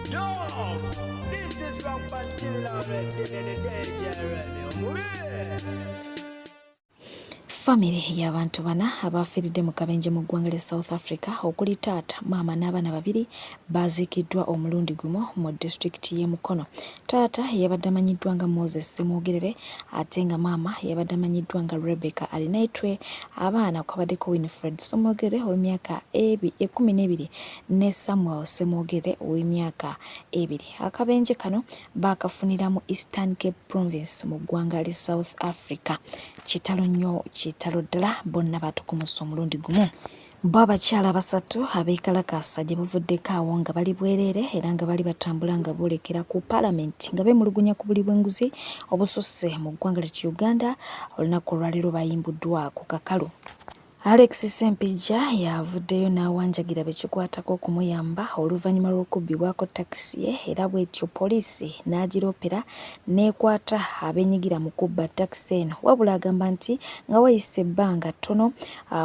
Yo, this is from Pantilla the Family y'abantu bana abafiiridde mu kabenjje mu ggwanga lya South Africa okuli taata maama n'abaana babiri baaziikiddwa omulundi gumu mu disitulikiti y'e Mukono. Taata yabadde amanyiddwa nga Moses Semwogerere ate nga maama yabadde amanyiddwa nga Rebecca Alinaitwe. Abaana kwabaddeko Winifred Semwogerere ow'emyaka 12 ne Samuel Semwogerere ow'emyaka 2. Akabenjje kano baakafunira mu Eastern Cape Province mu ggwanga lya South Africa. Kitalo nnyo kitalo ddala bonna batukumusa omulundi gumu. Bo abakyala basatu abeekalakaasa gye bavuddeko awo nga bali bwereere era nga bali batambula nga boolekera ku paalamenti nga beemulugunya ku buli bw'enguzi obususse mu ggwanga lya Uganda. Olunaku olwaleero bayimbuddwa ku kakalu. Alex Sempijja yavuddeyo n'awanjagira bekikwatako okumuyamba oluvannyuma lw'okubbibwako takisi ye era bw'etyo poliisi n'agiroopera n'ekwata abeenyigira mu kubba takisi eno. Wabula agamba nti nga wayise ebbanga ttono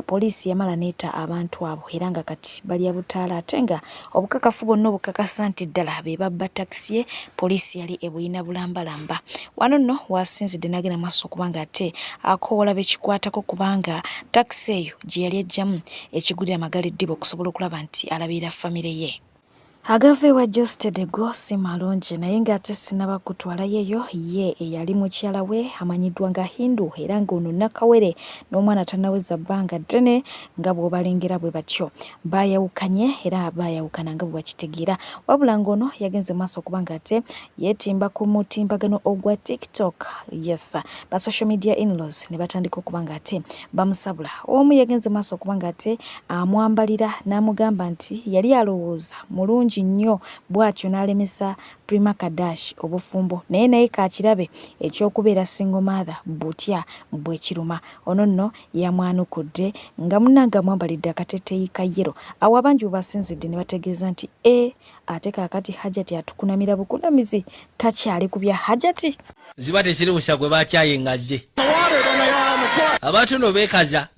poliisi yamala neeta abantu abo era nga kati bali abutaala ate nga obukakafu bwonna obukakasa nti ddala be babba takisi ye poliisi yali ebuyina bulambalamba. Wano nno wasinzidde n'agenda maaso okuba nga ate akoowola bekikwatako kubanga takisi eyo gye yali ajjamu ekigulira amagala eddiba okusobola okulaba nti alabirira famire ye. Agava ewa Geosteady go si malungi naye ng'ate sinaba kutwalayeyo ye eyali mukyala we amanyiddwa nga Hindu era ng'ono Nakawere n'omwana tannaweza bbanga ddene nga bw'obalengera bwe batyo. Baayawukanye era baayawukana nga bwe bakitegeera wabula ng'ono yagenze maaso okuba nga ate yeetimba ku mutimbagano ogwa TikTok. Yes, ba social media in-laws ne batandika okuba nga ate bamusabula. Omu yagenze maaso okuba nga ate amwambalira n'amugamba nti yali alowooza mulungi nnyo bw'atyo n'alemesa Prima obufumbo naye kaakirabe ekyokubeera single mother butya bwe kiruma. Ono nno yamwanukudde nga munnanga amwambalidde akateteeyi ka yero. Awo abangi bwe basinzidde ne bategeeza nti ate kaakati Hajati atukunamira bukunamizi takyali ku bya Hajati. Ziba tekiri busa gwe bakyayengazze abantu no beekaza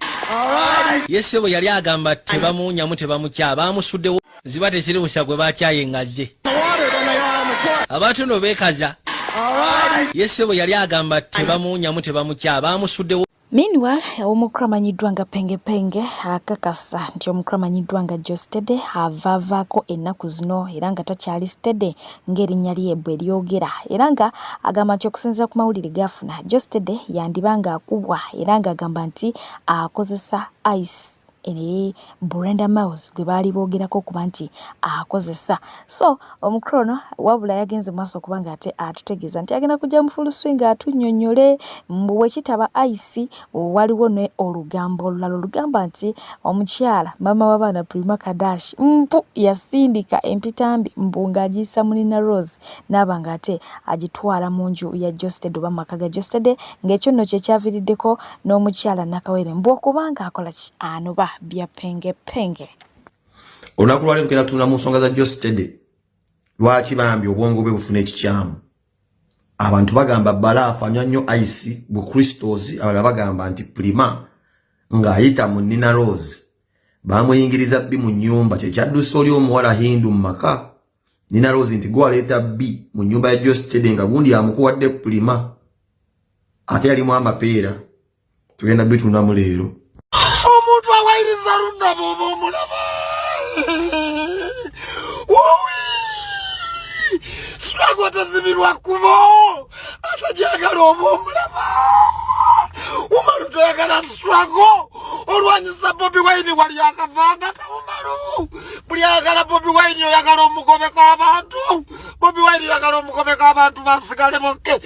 Yesu bwe yali agamba tebamuunyamu tebamukyaba bamusuddewo. Ziba tekiri busa gwe bakyayengazze abantu no beekaza Yesu bwe yali agamba tebamuunyamu tebamukyaba bamusuddewo. Meanwhile, omukulu amanyiddwa nga Pengepenge akakasa nti omukulu amanyiddwa nga Geosteady avaavaako ennaku zino era nga takyali steady ng'erinnya lye bwe lyogera era nga agamba nti okusinziira ku mawulire gafuna Geosteady yandiba nga akubwa era nga agamba nti akozesa ice Brenda Miles gwe baali boogerako okuba nti akozesa. So omukulu ono wabula yagenze maaso okuba nga ate atutegeeza nti agenda kujja mufulusi nga atunnyonnyole bwe kitaba ice. Waliwo ne olugambo olulala olugamba nti omukyala maama w'abaana Prima mpu yasindika empitambi mbu ng'agiyisa Munina Rose n'aba nga ate agitwala mu nju ya Geosteady oba maka ga Geosteady ng'ekyo nno kye kyaviiriddeko n'omukyala Nakawere mbu okubanga akola ki anoba bya Pengepenge. Olunaku lwaleero tugenda kutunula mu nsonga za Geosteady lwaki bambi obwongo bwe bufuna ekikyamu. Abantu bagamba balaafu anywa nnyo ice bu Kristos abalala bagamba nti Prima ng'ayita mu Nina Rose bamuyingiriza bbi mu nnyumba kye kyaddusa oli omuwala Hindu mu maka. Nina Rose nti gwe aleeta bbi mu nnyumba ya Geosteady nga gundi amukuwadde Prima ate yalimu amapeera. Tugenda bitunulamu leero. Omuntu awayiriza lunda bw'oba omulaba Struggle tazibirwa kubo atajagala oba omulaba umalu toyagala struggle olwanyisa Bobi Wine wali akavanga tabumalu buli ayagala Bobi Wine oyagala omugobeko abantu Bobi Wine oyagala omugobeko abantu basigale bokke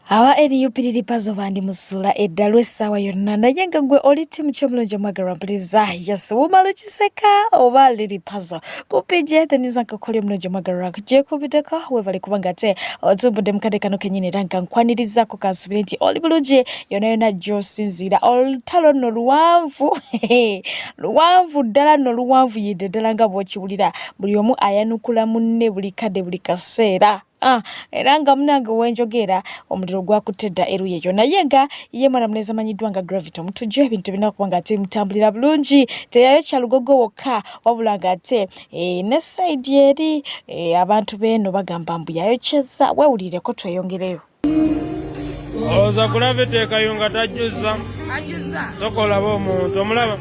Awa eriyupiriri pazo bandi musula eddalwe essaawa yonna naye nga gwe oli ttiimu ky'omulungi omwagala mpuliriza yasumala kiseka oba liri pazo kupije teniza nkakolya omulungi omwagala gyekubiddeko weebale kubanga ate otumbudde mu kadde kano kennyini era nga nkwanirizaako kansubire nti oli bulungi yonna yonna gy'osinziira olutalo nno luwanvu luwanvu ddala nno luwanvu yidde ddala nga bw'okiwulira buli omu ayanukula munne buli kadde buli kaseera era nga munange wenjogera omuliro gwakutte dda eruye yona yenga ye mwana muneza amanyiddwa nga Gravity omutujju ebintu birina okuba nga ate mutambulira bulungi teyayokya lugogo wokka wabula nga ate ne saidi eri abantu beeno bagamba mbu yayokyeza wewulireko tweyongereyo oza kulaba teekayunga tajjuza sokolaba omuntu omulaba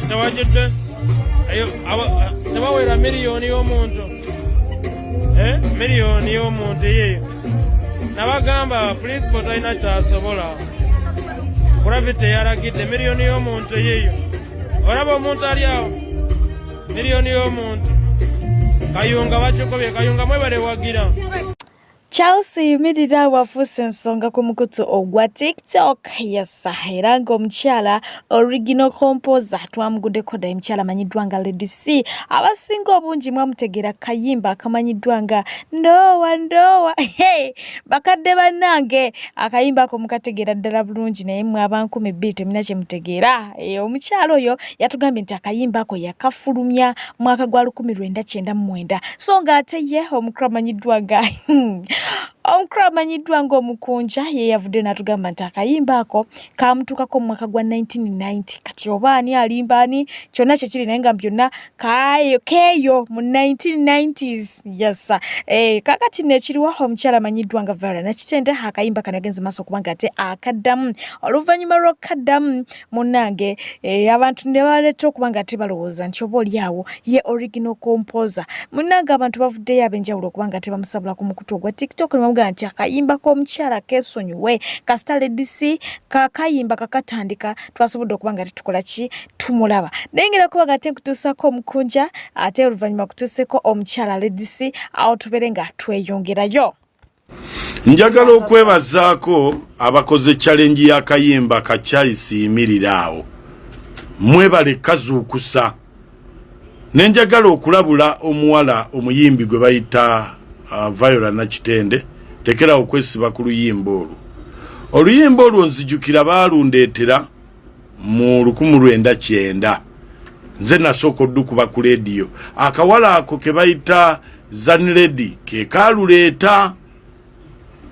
tewajudde tewawera miliyoni y'omuntu miliyoni y'omuntu yeyo nabagamba principal talina kyasobola Gravity yalagidde miliyoni y'omuntu yeyo olaba omuntu ali awo miliyoni y'omuntu kayunga bakikobye kayunga mwebalewagira Chelsea yumirira wafuuse ensonga ku mukutu ogwa TikTok yasa era ng'omukyala original composer twamuguddeko dda omukyala amanyiddwa nga Lady C abasinga obungi mwamutegeera kayimba akamanyiddwa nga ndowa bakadde bannange akayimba ako mukategeera ddala bulungi naye mwe abankumi bbiri temuna kye mutegeera omukyala oyo yatugambye nti akayimba ako yakafulumya mwaka gwa 1999 so nga ate ye omukulu amanyiddwa nga omukulu amanyiddwa ng'omukunja ye yavudde n'atugamba nti akayimba ako kamutuukako mu mwaka gwa 1990 kati oba ani alimba ani kyonna kyekiri naye nga byonna keeyo mu 1990s yasa kakati nekiriwa omukyala amanyiddwa nga Viola Nakitende akayimba kano yagenze maaso okuba nga ate akaddamu oluvannyuma lw'okaddamu munnange abantu ne baleeta okuba nga ate balowooza nti oba oli awo ye original composer munnange abantu bavuddeyo ab'enjawulo okuba nga ate bamusabula ku mukutu ogwa TikTok nemamugamba nti akayimba k'omukyala keesonyiwe kasita Lady C kakayimba kakatandika twasobodde okuba nga tetukola ki tumulaba naye ngera kuba nga ate nkutuusako omukunja ate oluvannyuma kutuuseko omukyala Lady C awo tubeere nga tweyongerayo njagala okwebazaako abakoze challenge y'akayimba ka Charles yimirira awo mwebale kazuukusa nenjagala okulabula omuwala omuyimbi gwe bayita Viola Nakitende tekera okwesiba ku luyimba olwo oluyimba olwo nzijukira baalundeetera mu 1990 nze nasooka oddukuba ku lediyo akawala ako ke bayita Zanledi ke kaaluleeta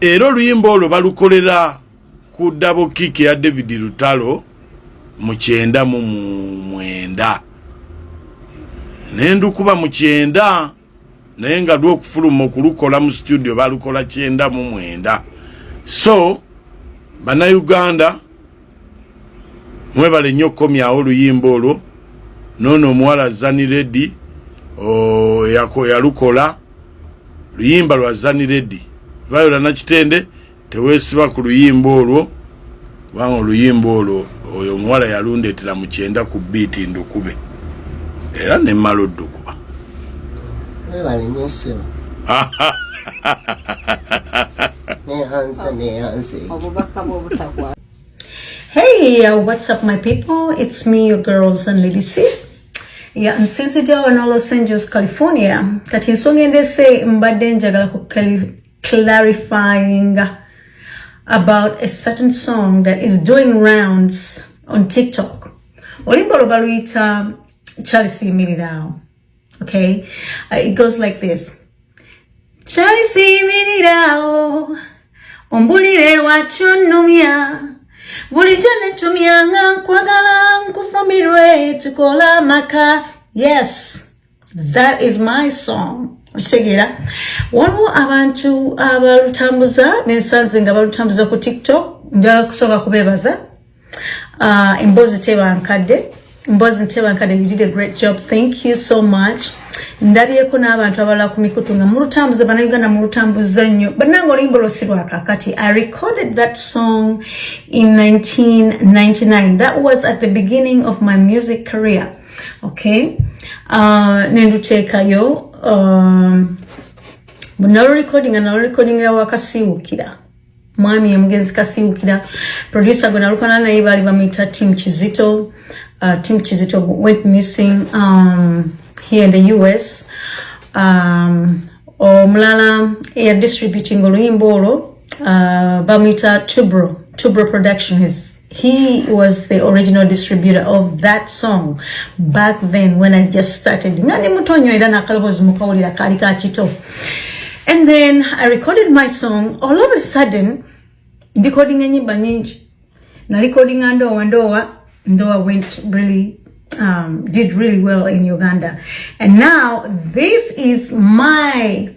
era oluyimba olwo balukolera ku double kick ya David Lutalo mu 1999 nendukuba mu 19 naye nga lw'okufuluma okulukola mu studio balukola 1999 so bannayuganda mwebale nnyo okukomyawo oluyimba olwo noono omuwala Zanledi yalukola luyimba lwa Zanledi Viola Nakitende teweesiba ku luyimba olwo kubanga oluyimba olwo oyo omuwala yalundeetera mu 9 ku biiti ndukube era nemmala oddukuba Hey, what's up, my people? It's me, your girls, and Lady C. Yeah, and since it's in Los Angeles, California, kati nsonga endese mbadde njagala ku clarifying about a certain song that is doing rounds on TikTok. Oluyimba baluyita Charles yimirira. Okay, it goes like this. Charles yimirira ombulire wachonumya bulijjo netumya nga nkwagala nkufumirwe tukola maka. Yes, that is my song. Okitegera waliwo abantu abalutambuza nensanze nga balutambuza ku TikTok njagala kusooka kubeebaza emboozi tebankadde you did a great job, thank you so much. Ndabyeko n'abantu abalala ku mikutu nga mulutambuza bannayuganda mulutambuza nnyo bannange oluyimba lwosirwa kakati. I recorded that song in 1999. That was at the beginning of my music career. Okay, nenduteekayo nalo recording wakasiwukira mwami omugenzi kasiwukira producer gwe nalukana naye baali bamuyita Tim Kizito. Tim Kizito went missing here in the US. Omulala ya distributing oluyimba olwo bamuyita Tubro Production. He was the original distributor of that song back then when I just started. Ngani mutonyo era nakalobozi mukawulira kali ka kito. And then I recorded my song. All of a sudden, recording enyimba nyingi. Na recording Ndoa went really, did really well in Uganda. And now this is one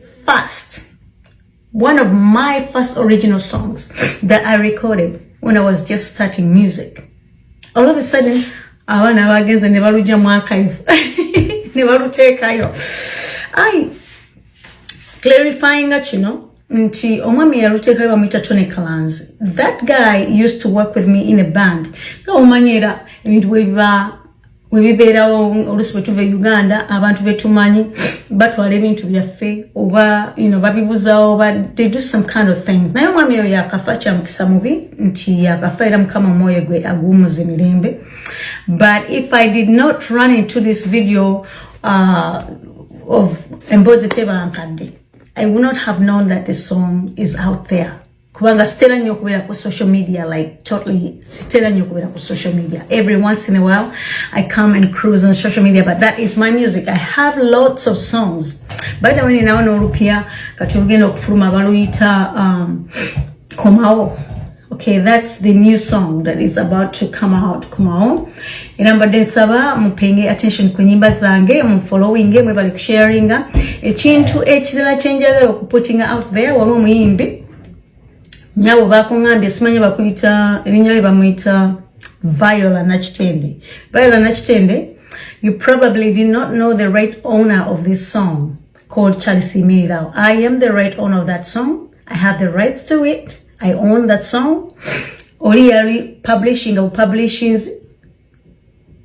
of my first original songs that I recorded when I was just starting music. All of a sudden, abana bagenze ne baluja mu archive. Ne balutekayo. Clarifying that, nti omwami yalutekayo bamuyita Tony Kalanzi. That guy used to work with me in a band. Nga omanyira ebintu webibeerawo olusi bwe tuva Uganda, abantu betumanyi batwala ebintu byaffe oba babibuzaawo oba they do some kind of things. Naye omwami oyo yakafa kya mukisa mubi nti yakafa era mukama omwoyo gwe aguwummuza emirembe. But if I did not run into this video of Emboze Tebankadde, I would not have known that this song is out there. Kubanga sitera nnyo okubeera ku social media, like totally sitera nnyo okubeera ku social media. Every once in a while I come and cruise on social media, but that is my music. I have lots of songs. By the way, ninaona olupya kati olugenda okufuluma baluyita Komao. Okay, that's the new song that is about to come out. Komao. Era mbadde nsaba mupenge attention ku nyimba zange, following mwebali kusharinga ekintu ekirala kyenjagala okuputtinga out there. Waliwo omuyimbi nyabo bakungambye simanyi bakuyita erinnya lye bamuyita Viola Nachitende. Viola Nachitende, you probably did not know the right owner of this song called Charles Imirirao. I am the right owner of that song. I have the rights to it. I own that song. Oli publishing or publishings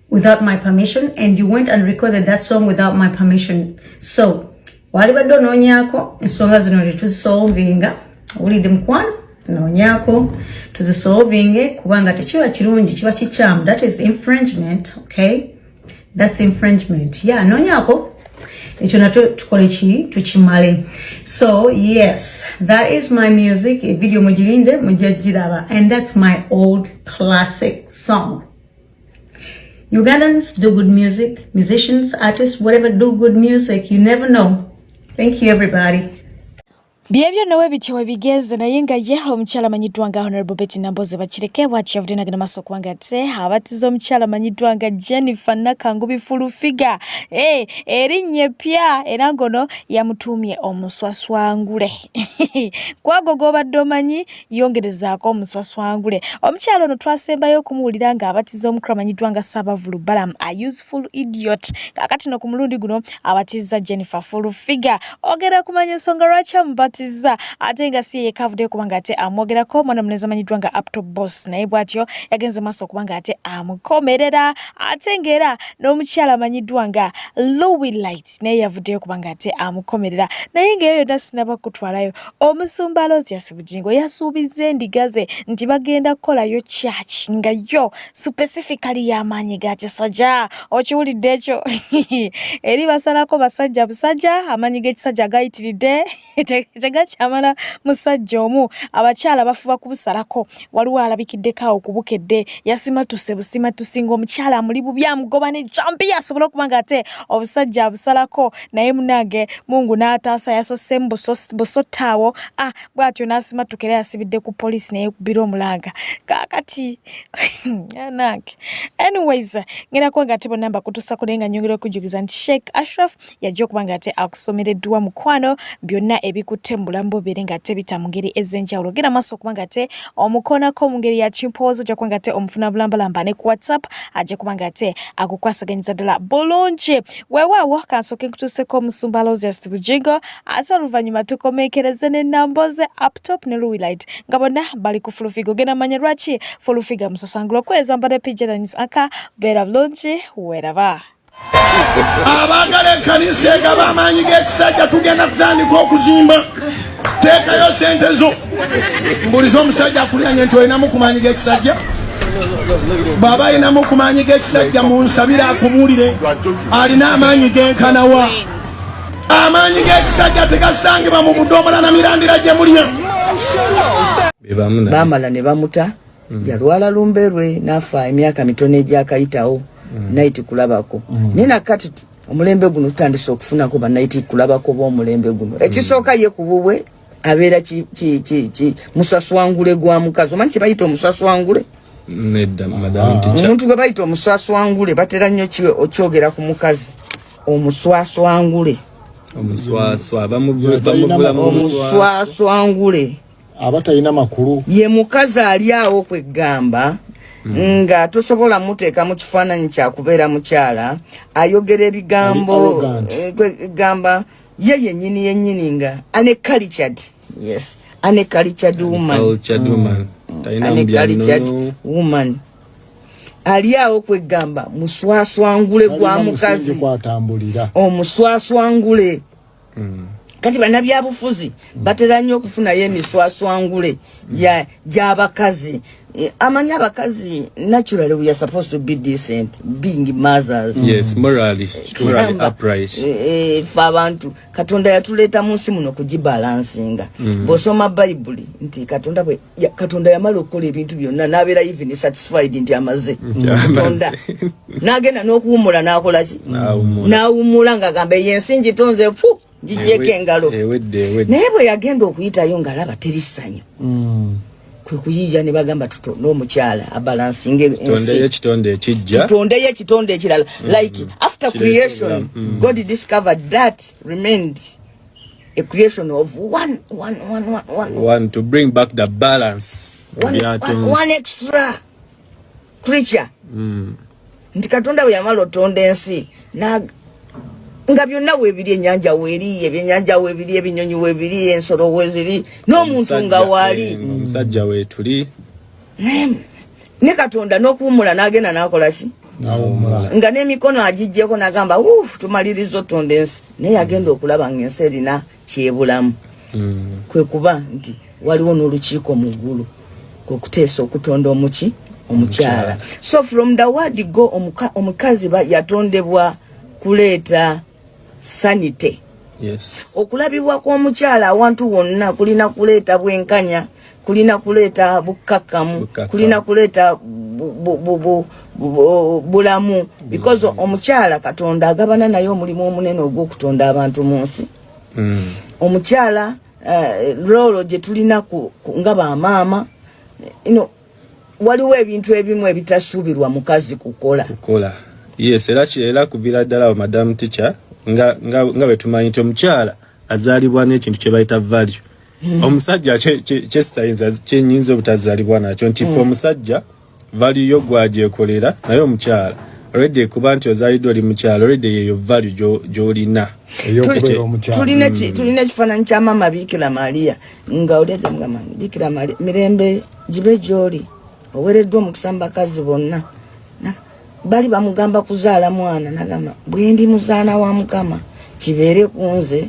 without my permission, and you went and recorded that song without my permission. So wali baddo noonyako ensonga zino tetuzisolvinga, owulidde mukwano, noonyako tuzisolvinge kubanga tekiba kirungi, kiba kikyamu. That is infringement. Okay, that's infringement. Yeah, noonyako ekyo nakyo tukole ki tukimale. So yes, that is my music. Video mugirinde mujagiraba, and that's my old classic song. Ugandans do good music, musicians, artists, whatever do good music. You never know. Thank you everybody. Byebyo nawe bityo bigeze naye nga ye omukyala manyiddwa nga Honorable Betty Namboze bakireke bwati yavudde nagenda maso kwanga ate abatizo omukyala manyiddwa nga Jennifer Nakangubi Fulufiga erinnya pya era ngono yamutumye omuswaswangule kwago gobadde omanyi yongerezaako omuswaswangule. Omukyala ono twasembayo okumuwulira nga abatizo omukulu manyiddwa nga Sabavulu Balam, a useful idiot. Kakati no ku mulundi guno abatiza Jennifer Fulufiga ogera kumanya ensonga lwaki amubatiza ate nga si yekavudde kubanga ate amwogerako mwana muneza manyiddwa nga Up Top Boss, naye bwatyo yagenze maaso kubanga ate amukomerera. Ate ngera n'omukyala manyiddwa nga Louis Light naye yavuddeyo kubanga ate amukomerera. Naye ng'eyo yonna sinaba kutwalayo. Omusumba Lozias Bugingo yasuubiza endiga ze nti bagenda kukolayo church nga yo specifically y'amaanyi ga kisajja. Okiwulidde ekyo? Eri basalako basajja busajja, amaanyi g'ekisajja gayitiridde tegakyamala musajja omu. Abakyala bafuba kubusalako. Waliwo alabikiddeko okubukedde yasimatuse busimatusinga omukyala amuli bubi amugoba ne jampi asobola okubanga ate obusajja abusalako. Naye munange Mungu n'ataasa yasossemu busotaawo bw'atyo n'asimatukera yasibidde ku poliisi naye kubira omulanga kakati yanange. Anyways, ngenda kuba nga ate bonna mbakutusako naye nga nyongera okujugiza nti Sheikh Ashraf yajja okuba nga ate akusomereddwa mukwano byonna ebikutte mu bulamu bubeere nga ate bita mu ngeri ez'enjawulo. Genda maaso okuba nga ate omukoonako mu ngeri ya kimpoozo ojja kuba nga ate omufuna bulambalamba ne ku WhatsApp ajja kuba nga ate akukwasaganyiza ddala bulungi. Weewaawo kansooke nkutuuseko omusumba Lozias Bugingo ate oluvannyuma tukomeekereze ne Namboze Up Top ne Louis Light nga bonna bali ku Fulufiga. Ogenda manya lwaki Fulufiga musosangula okwereza mbadde Pigeons aka beera bulungi weeraba. Abagala ekkanisa egaba amaanyi g'ekisajja tugenda kutandika okuzimba. Teekayo sente zo. Mbuliza omusajja akuliranye nti olinamu ku maanyi g'ekisajja. Baba alinamu ku maanyi g'ekisajja munsabire akubuulire. Alina amaanyi g'enkanawa. Amaanyi g'ekisajja tegasangibwa mu budomola na mirandira gye mulya. Bamala ne bamuta. Yalwala lumberwe n'afa emyaka mitono egyakayitawo. Naiti kulabako. Nina kati omulembe guno tutandise okufuna ko banaiti kulabako b'omulembe guno ekisooka ye kububwe abeera ki musaswangule gwa mukazi omanyi kye bayita omusaswangule nedda madam teacher omuntu gwe bayita omusaswangule batera nnyo okyogera ku mukazi omuswaswangule omuswaswangule abatalina makulu ye mukazi ali awo kwegamba nga tosobola muteeka mu kifaananyi kya kubeera mukyala ayogera ebigambo gamba ye yennyini nga uncultured woman ali awo kwegamba muswaswangule gwa mukazi omuswaswangule kati bannabyabufuzi batera nnyo okufunayo emiswaswangule gy'abakazi amanya abakazi naturally we are supposed to be decent being mothers morally upright fe abantu katonda yatuleeta mu nsi muno kugibalansinga bw'osoma bayibuli nti katonda yamala okukola ebintu byonna n'abeera even satisfied nti amaze katonda n'agenda n'okuwumula n'akola ki n'awumula ng'agamba yensi ngitonze fu ngigyeko engalo naye bwe yagenda okuyitayo ng'alaba teri ssanyu kwe kuyiya ne bagamba n'omukyala abalansinga ensi tutondeyo ekitonde ekirala like after creation God discovered that remained a creation of one to bring back the balance one extra creature nti katonda bwe yamala otonda ensi nga byonna weebiri ennyanja weeri ebyennyanja weebiri ebinyonyi weebiri ensolo weeziri n'omuntu nga waali omusajja weetuli ne katonda n'okuwumula n'agenda n'akola ki nga n'emikono agijjeko n'agamba tumaliriza otonda ensi naye agenda okulaba ng'ensi erina kyebulamu kwe kuba nti waliwo n'olukiiko mu ggulu kwe kuteesa okutonda omukyala so from the word go omukazi yatondebwa kuleeta sanite okulabibwa kw'omukyala awantu wonna kulina kuleeta bwenkanya kulina kuleeta bukkakkamu kulina kuleeta bulamu because omukyala katonda agabana naye omulimu omunene ogw'okutonda abantu mu nsi omukyala rolo gye tulina nga bamaama waliwo ebintu ebimu ebitasuubirwa mukazi kukola era kubira ddala madam teacher nga bwe tumanyi nti omukyala azaalibwa n'ekintu kye bayita value omusajja kyenyinza obutazaalibwa nakyo nti fe omusajja value yo gwagyekolera naye omukyala already kuba nti ozaaliddwa oli mukyala already yeyo value gy'olina tulina ekifaananyi kya maama Bikira Maria nga oleete mugamba Bikira Maria mirembe gibe gy'oli oweereddwa omukisa mu bakazi bonna bali bamugamba kuzaala mwana nagamba bwe ndi muzaana wa Mukama kibeere ku nze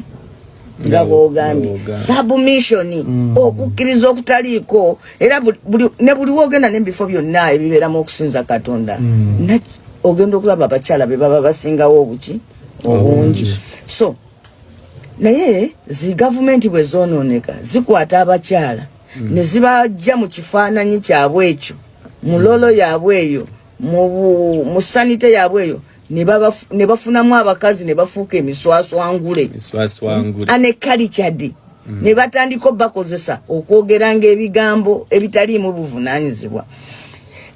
nga bw'ogambye submission okukkiriza okutaliiko era ne buli woogenda n'ebifo byonna ebibeeramu okusinza Katonda ogenda okulaba abakyala be baba basingawo obungi so naye zi gavumenti bwe zoonooneka zikwata abakyala ne zibajja mu kifaananyi kyabwe ekyo mu lolo yaabwe eyo mu sanite yaabwe eyo ne bafunamu abakazi ne bafuuka emiswaswangule uncultured ne batandika bakozesa okwogeranga ebigambo ebitaliimu buvunaanyizibwa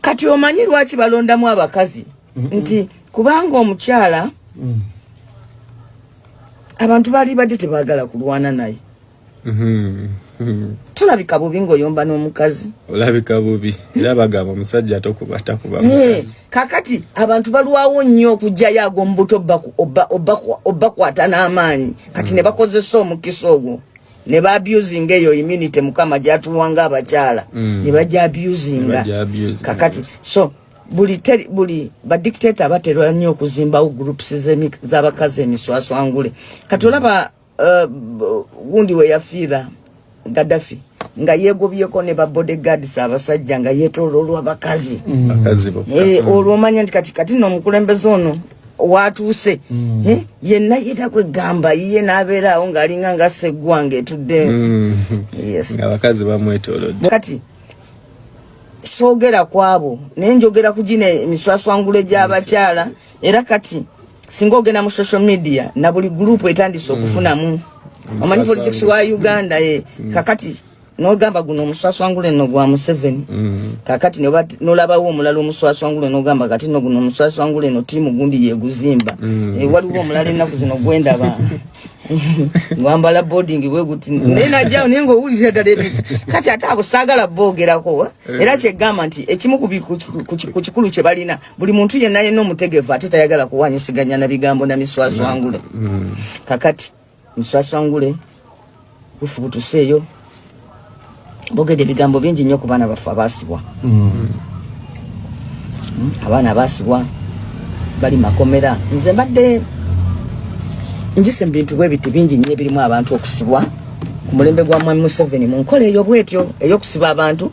kati omanyi lwaki balondamu abakazi nti kubanga omukyala abantu bali badde tebaagala kulwana naye tulabika bubi ng'oyomba n'omukazi olabika bubi era bagamba omusajja takuba mukazi kakati abantu balwawo nnyo okugjayo ag'omubuto obbakwata n'amaanyi kati ne bakozesa omukisa ogwo ne ba-abusinga eyo immunity Mukama gyatuwanga abakyala ne bajja abusinga kakati so buli badictator batera nnyo okuzimbawo groups z'abakazi emiswaswangule kati olaba gundi we yafiira Gaddafi nga yegobyeko ne ba bodyguards abasajja nga yeetooloolwa abakazi olwo omanya nti kati n'omukulembeze ono watuuse yenna yeta kwegamba ye n'abeeraawo ng'alinga nga seggwanga etudde abakazi bamwetoolodde kati soogera kwabo naye njogera ku gino emiswaswangule gy'abakyala era kati singa ogenda mu social media na buli group etandise okufunamu omanyi politics wa Uganda kakati no gamba guno omuswaswangule no gwa Museveni kakati no labawo omulala omuswaswangule no gamba kati no guno omuswaswangule no timu gundi yeguzimba waliwo omulala ennaku zino gwenda ba ngwambala boarding bweguti nena jao nengo ulira dale kati atabo sagala bogerako era kyegamba nti ekimu ku kikulu kye balina buli muntu yenna yenno mutegevu ateta yagala kuwanyisiganya na bigambo na miswaswangule kakati miswaswangule ufukutuseyo bogede bigambo bingi nnyo ku baana baffe abaasibwa abaana abaasibwa bali makomera nze mbadde njise bintu bwe biti bingi nnyo ebirimu abantu okusibwa ku mulembe gwa Mwami Museveni mu nkola eyo bwetyo ey'okusiba abantu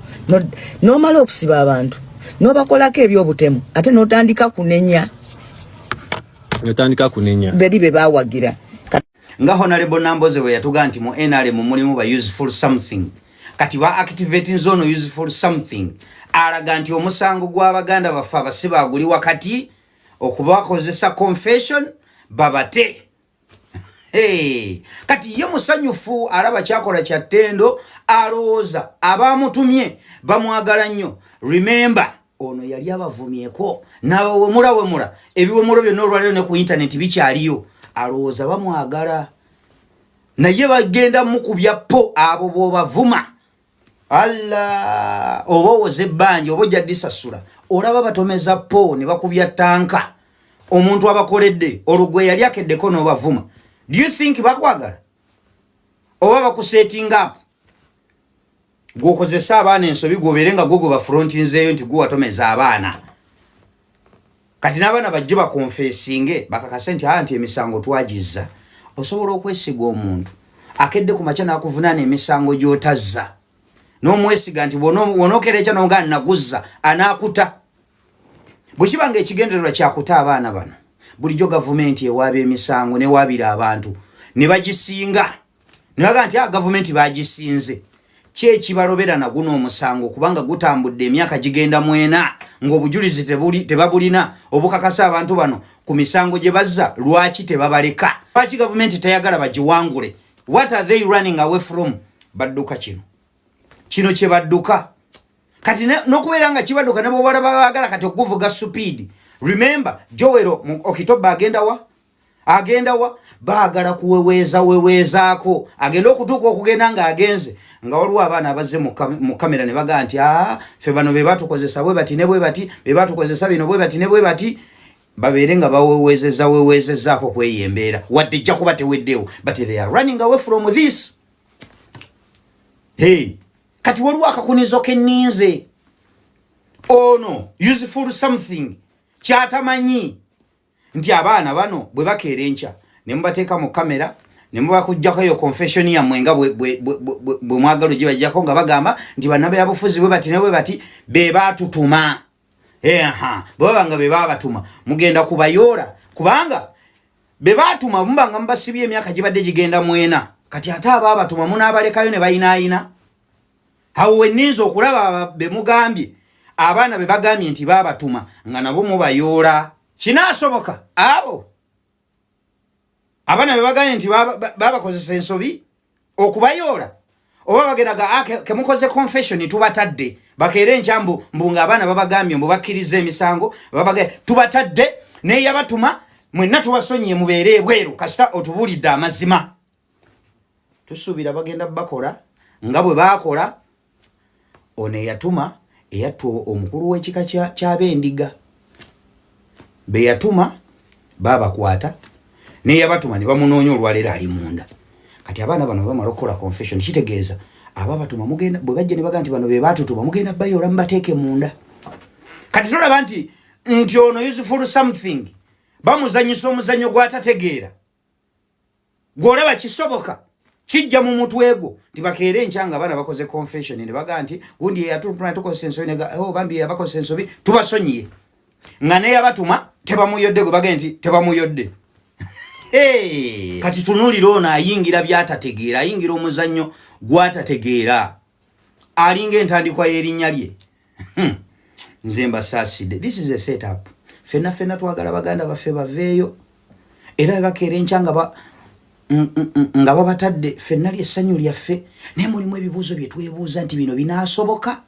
n'omala okusiba abantu n'obakolako ebyobutemu ate n'otandika kunenya beri be baawagira nga Honorable Namboze bwe yatuga nti mu NRM mulimu ba useful something kati ba activating zone useful something alaga nti omusango gw'Abaganda baffe abasiba aguli wakati okubakozesa confession babate. Hey, kati ye musanyufu alaba kyakola kya ttendo alowooza abamutumye bamwagala nnyo. Remember ono yali abavumyeko n'abawemula ebiwemula byonna olwaliro ne ku internet bikyaliyo alowooza bamwagala naye bagenda mukubya po abo b'obavuma. Allah oba owoze ebbanja oba ojja ddisasula olaba batomeza po ne bakubya tanka omuntu abakoledde olugwe yali akeddeko n'obavuma. Do you think bakwagala oba bakusetting up gwokozesa abaana ensobi gwoberenga gwogo bafrontinzeeyo nti gwatomeza abaana kati n'abaana bajje bakonfesinge bakakase nti anti emisango twagiza. Osobola okwesiga omuntu akedde ku makya n'akuvunaana emisango gy'otazza n'omwesiga nti wonokerecha n'ogana naguzza anaakuta. Bwe kibanga ekigendererwa kyakuta abaana bano bulijjo gavumenti ewaaba emisango ne waabira abantu ne bagisinga ne baga nti gavumenti bagisinze kyekibalobera naguno omusango kubanga gutambudde emyaka gigenda mwena ng'obujulizi tebabulina obukakasa abantu bano ku misango gye bazza lwaki tebabaleka. Lwaki gavumenti teyagala bagiwangule? What are they running away from? Badduka kino kye badduka kati n'okubeera nga kibadduka ne bw'obala bagala kati okuvuga speed. Remember Joero Okitoba agenda wa baagala kuwewezaako agenda okutuuka okugenda nga agenze nga waliwo abaana abazze mu kamera ne baga nti ffe bano be batukozesa bwe bati ne bwe bati be batukozesa bino bwe bati ne bwe bati babeere nga bawewezezaako kweyembeera wadde jja kuba teweddewo but they are running away from this. Hey, kati waliwo akakunizo kenninze ono useful something kyatamanyi nti abaana bano bwe bakeera enkya ne mubateeka mu kamera ne mubakujjako eyo confession yammwe nga bwe mwagalo gye bajjako nga bagamba nti bannabyabufuzi bwe bati ne bwe bati be baatutuma. Bwe babanga be baabatuma mugenda kubayoola kubanga be baatuma mubanga mubasibye emyaka gibadde gigenda mwena kati ate abaabatuma munaabalekayo ne bayinaayina. Awo wenninza okulaba be mugambye abaana be bagambye nti baabatuma nga nabo mubayoola. Kinaasoboka abo abaana be bagambye nti babakozesa ensobi okubayoola oba bagendaga kemukoze confession tubatadde bakeera enkyambu mbunga abaana babagambye mbu bakkiriza emisango babagambye tubatadde naye yabatuma mwenna tubasonyiye mubeere ebweru kasita otubulidde amazima. Tusuubira bagenda bakola nga bwe baakola. Ono eyatuma eyattu omukulu w'ekika ky'abendiga be yatuma babakwata naye yabatuma ne bamunoonya olwaleero ali munda. Kati abaana bano bamala okukola confession kitegeeza ababatuma mugenda bwe bajja ne baga nti bano be baatutuma mugenda bayoola mubateeke munda. Kati tolaba nti ono useful something bamuzanyisa omuzannyo gw'atategeera gw'olaba kisoboka kijja mu mutwe gwo nti bakeere enkyanga abaana bakoze confession ne baga nti gundi yatutuma tukoze ensobi bambi yabakoze ensobi tubasonyiye nga naye abatuma tebamuyodde gwe baga nti tebamuyodde. Kati tunuulira ono ayingira byatategeera ayingira omuzannyo gwatategeera alinga entandikwa y'erinnya lye. Nze mbasaasidde. This is a setup. Fenna twagala baganda baffe baveeyo era bakeera enkya nga babatadde ffenna lyessanyu lyaffe naye mulimu ebibuuzo bye twebuuza nti bino binaasoboka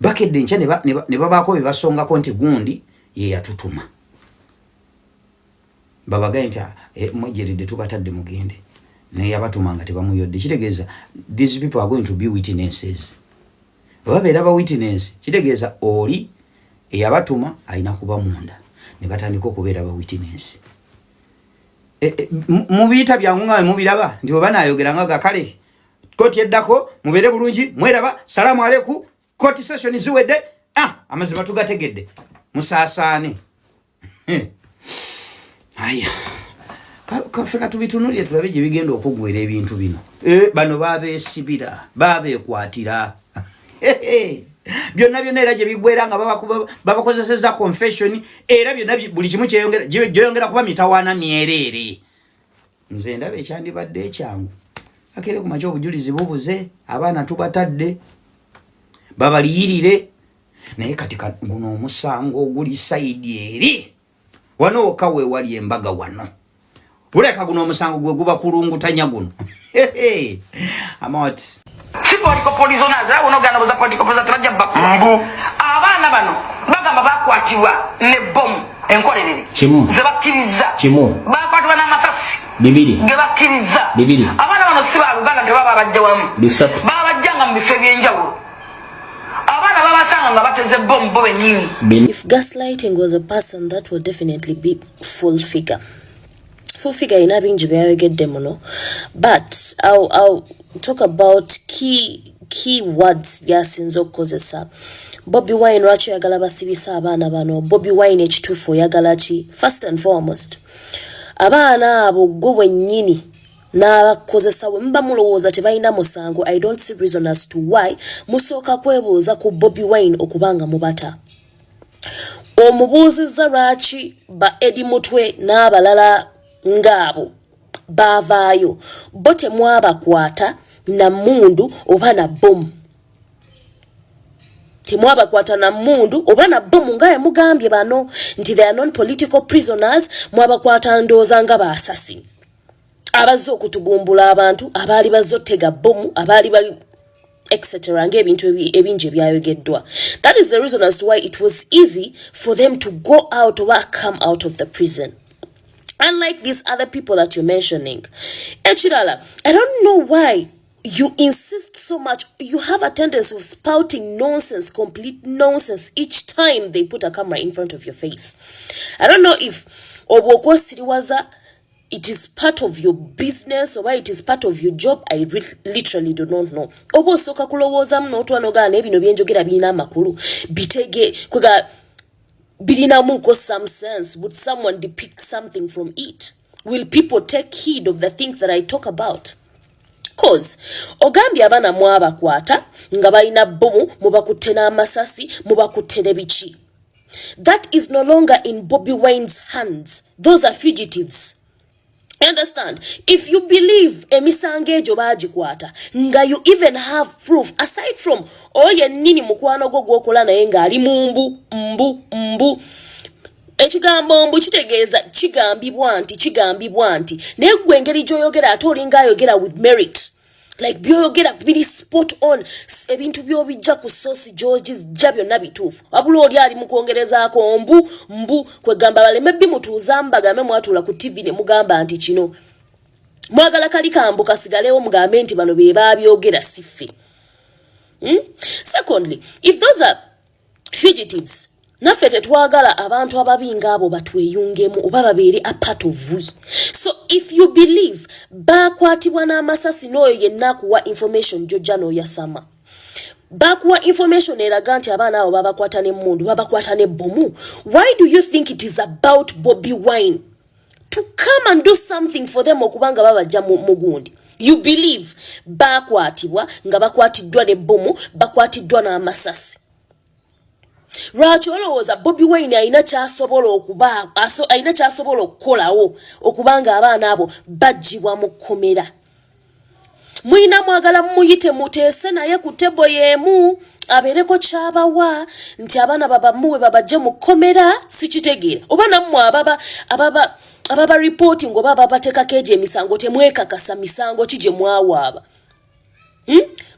bakedde enkya ne babaako bye basongako nti gundi ye yatutuma babagaye nti mwejeredde tubatadde mugende naye yabatuma nga tebamuyodde kitegeeza these people are going to be witnesses babeera ba witness kitegeeza oli eyabatuma alina kuba munda ne batandika okubeera ba witness mubiyita byangu nga mubiraba ndi oba naayogera nga gakale koti eddako mubeere bulungi mweraba salaamu aleikum koti session ziwedde amazima tugategedde musaasaane aya kafe katubitunulye tulabe gye bigenda okugwera ebintu bino bano babeesibira babeekwatira byonna era gye bigwera nga babakozeseza confession era byonna buli kimu gyeyongera kuba mitawaana myereere nze ndaba ekyandibadde ekyangu akere ku makya obujulizi bubuze abaana tubatadde babaliyirire naye kati guno omusango oguli saidi eri wano wokka weewali embaga wano buleka guno omusango gwe guba kulungutanya guno amawati political prisoners onogana boza political prisoners trajja bakku abaana bano bagamba bakwatibwa ne bomu enkolerere zebakkiriza bakwatibwa n'amasasi gebakiriza abaana bano si ba Uganda tebaba bajja wamu babajjanga mu bifo ebyenjawulo abaana babasanga nga bateze bomu bo bennyini. If gaslighting was a person, that would definitely be full figure ina bingi byayogedde muno, but I'll talk about key words byasinze okukozesa. Bobi Wine lwaki oyagala basibisa abaana bano? Bobi Wine ekituufu oyagala ki? First and foremost, abaana abo gwe wennyini n'abakozesa we muba mulowooza tebalina musango. I don't see reason as to why musooka kwebuuza ku Bobi Wine okubanga mubata. Omubuuzizza lwaki ba Edi Mutwe n'abalala ngabo bavaayo bo temwabakwata na mundu oba na bomu. Temwabakwata na mundu oba na bomu ngaye mugambye bano nti they are non-political prisoners, mwabakwata ndooza nga baasasi abazze okutugumbula abantu abaali bazze ottega bomu abaali bali etc. ng'ebintu ebingi ebyayogeddwa. That is the reason as to why it was easy for them to go out or come out of the prison. Unlike these other people that you're mentioning. Echirala, I don't know why you insist so much. You have a tendency of spouting nonsense, complete nonsense, each time they put a camera in front of your face. I don't know if Oboko Siriwaza, it is part of your business or why it is part of your job. I literally do not know. Obo soka kulowoza mno otwanoga nebino byenjogera birina amakulu bitege kwega birina muko some sense. Would someone depict something from it? Will people take heed of the things that I talk about? Cause ogambye abana mwabakwata nga balina bomu mubakutte n'amasasi mubakutte ne biki. That is no longer in Bobi Wine's hands. Those are fugitives. Understand? If you believe emisango ejo bagikwata nga you even have proof aside from oye nini mukwano gwo gwokola naye nga ali mbu ekigambo mbu kitegeeza kigambibwa nti naye gwe engeri gy'oyogera ate olinga ayogera with merit, like by'oyogera biri spot on, ebintu by'obijja ku sosi Georges jja byonna bituufu, wabula oli ali mu kwongerezaako mbu kwegamba baleme bimutuuza mbagambe mwatuula ku TV ne mugamba nti kino mwagala kali kambu kasigalewo mugambe nti bano be baabyogera siffe. Secondly, if those are fugitives, naffe tetwagala abantu ababinga abo batweyungemu oba babeere a part of we. So if you believe bakwatibwa n'amasasi n'oyo yenna akuwa information jojja n'oyasama, bakuwa information eraga nti abaana abo babakwata n'emmundu babakwata n'ebbomu, why do you think it is about Bobi Wine to come and do something for them okubanga babajja mu gundi? You believe bakwatibwa nga bakwatiddwa n'ebbomu, bakwatiddwa n'amasasi. Lwaki olowooza Bobi Wine alina kyasobola okukolawo okubanga abaana abo bajjibwa mu kkomera? Mwina mwagala muyite muteese naye ku tebo y'emu abereko kyabawa nti abaana babamuwe babajje mu kkomera sikitegeera oba nammwe ababa reporting oba babateekako egyo emisango temwekakasa misango ki gye mwawaaba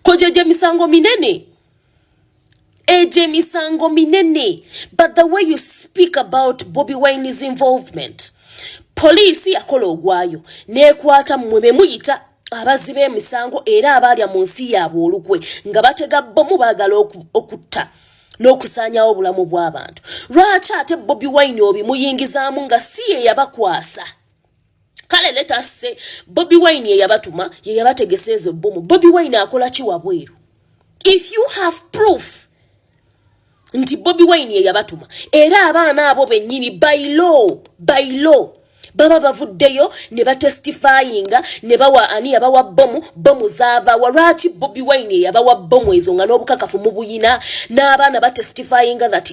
kojeje misango minene eje misango minene. But the way you speak about Bobi Wine's involvement, police akola ogwayo nekwata mmwe bemuyita abazibe emisango era abalya mu nsi yaabwe olukwe nga batega bbomu baagala okutta n'okusaanyawo obulamu bw'abantu. Lwaki ate Bobi Wine obimuyingizaamu nga si ye yabakwasa? Kale let us say Bobi Wine ye yabatuma ye yabategesa ezo bbomu. Bobi Wine akola ki wabweru? If you have proof nti Bobi Wine ye yabatuma era abaana abo bennyini by law baba bavuddeyo ne batestifyinga ne bawa ani yabawa bomu zaava walwaki Bobi Wine yabawa bomu ezo nga n'obukakafu mu buyina n'abaana batestifyinga that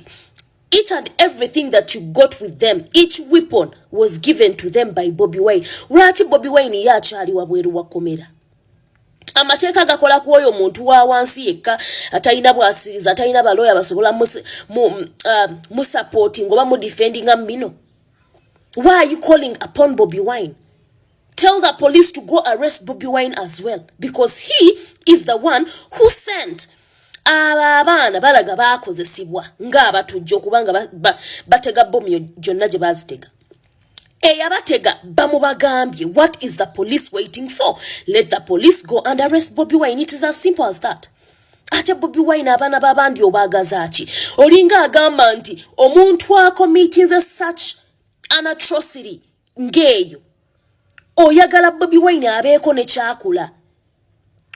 each and everything that you got with them, each weapon was given to them by Bobi Wine. Lwaki Bobi Wine yakyali wabweru wa kkomera? Amateeka gakola ku oyo muntu wa wansi yekka atalina bwasiriza atalina baloya basobola mu supporting oba mu defending ambino. Why are you calling upon Bobi Wine? Tell the police to go arrest Bobi Wine as well, because he is the one who sent abaana balaga bakozesibwa ng'abatujja kubanga batega bomu gyonna gye bazitega. Eyabatega bamubagambye. What is the police waiting for? Let the police go and arrest Bobi Wine. It is as simple as that. Ate Bobi Wine abaana babandi obagazaaki olinga agamba nti omuntu akomitinze such an atrocity ngeeyo oyagala Bobi Wine abeeko ne kyakula.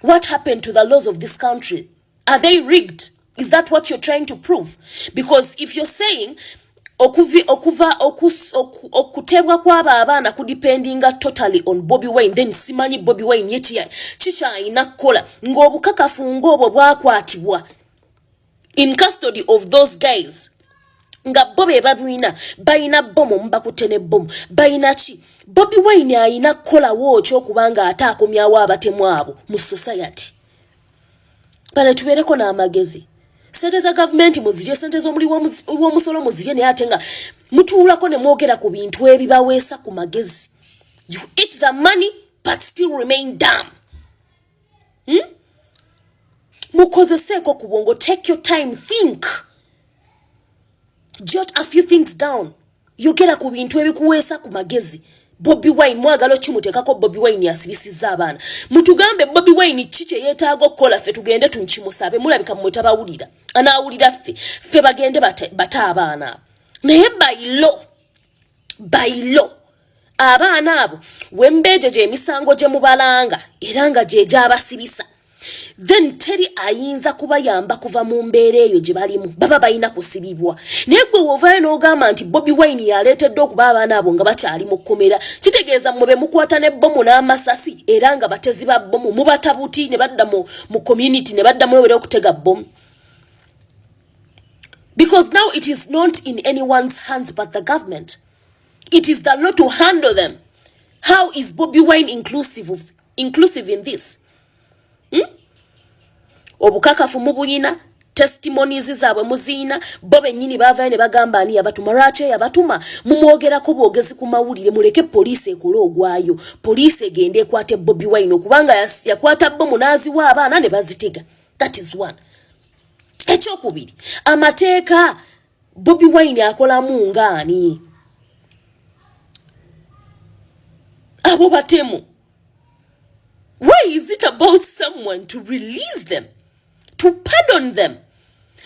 What happened to the laws of this country? Are they rigged? Is that what you're trying to prove? Because if you're saying okutebwa kw'aba abaana kudependinga totally on Bobi Wine, then simanyi Bobi Wine kikyayina kukola ng'obukakafu ng'obwo bwakwatibwa in custody of those guys nga bo be bayina bomu mbakutte ne bomu bayina ki. Bobi Wine ayina kukolawo ky'okubanga ate akomyawo abatemu abo mu society. Bale tubeereko n'amagezi. Sente za government muzirye, sente z'omuli w'omusolo muzirye, naye ate nga mutuulako ne mwogera ku bintu ebibaweesa ku magezi. You eat the money but still remain dumb. Mukozeseeko ku bwongo. Take your time, think. Jot a few things down. Yogera ku bintu ebikuweesa ku magezi. Bobi Wine mwagalo kimutekako Bobi Wine yasibisiza abaana. Mutugambe Bobi Wine kiki yeetaaga okukola ffe tugende tunkimusabe mulabika mmwe tabawulira. Anaawulira ffe bagende bata abaana. Naye by law abaana abo wembeejo gye emisango gye mubalanga era nga gye gy'abasibisa, then teri ayinza kubayamba kuva mu mbeera eyo gye balimu. Baba balina kusibibwa. Naye gwe wovaayo n'ogamba nti Bobi Wine yaleetedde okuba abaana abo nga bakyali mu kkomera, kitegeeza mmwe be mukwata n'ebbomu n'amasasi era nga batezi ba bbomu mubatabuti ne badda mu community ne badda mwewere okutega bbomu. Because now it is not in anyone's hands but the government. It is the law to handle them. How is Bobi Wine inclusive in this? Obukakafu mubuyina, testimonies zaabwe muzina, bo bennyini baavayo ne bagamba ani yabatuma. Lwaki yabatuma? Mumwogerako bwogezi ku mawulire, muleke poliisi ekola ogwayo. Poliisi egende ekwate Bobi Wine okubanga yakwata bbomu n'aziwa abaana ne bazitega. That is one. Ekyokubiri, amateeka Bobi Wine akolamu ngaani? Abo batemu. Why is it about someone to release them? To pardon them?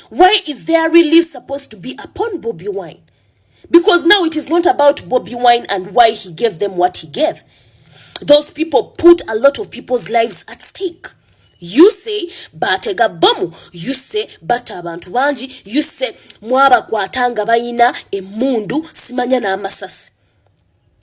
Why is their release supposed to be upon Bobi Wine? Because now it is not about Bobi Wine and why he gave them what he gave. Those people put a lot of people's lives at stake. You say batega bomu, you say bata abantu bangi, you say mwaba kwatanga bayina emundu simanya na amasasi.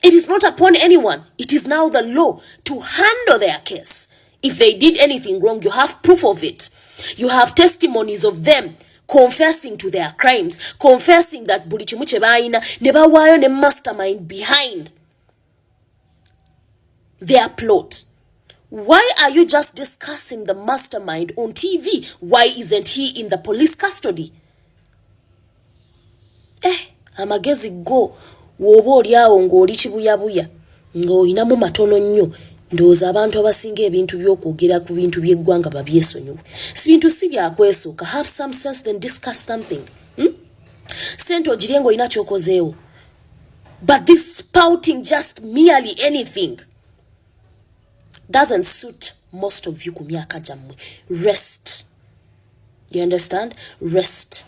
It is not upon anyone. It is now the law to handle their case. If they did anything wrong, you have proof of it. You have testimonies of them confessing to their crimes, confessing that buli kimu kye bayina ne bawaayo ne mastermind behind their plot. Why are you just discussing the mastermind on TV? Why isn't he in the police custody? Amagezi go woba oliawo ng'oli kibuyabuya ng'olinamu matono nnyo ndowooza abantu abasinga ebintu by'okwogera ku bintu by'eggwanga babyesonyiwe. Si bintu si byakwesooka. Have some sense, then discuss something. Sente ogirye ng'olina ky'okozeewo. But this spouting just merely anything doesn't suit most of you ku myaka gyammwe. Rest. You understand? Rest.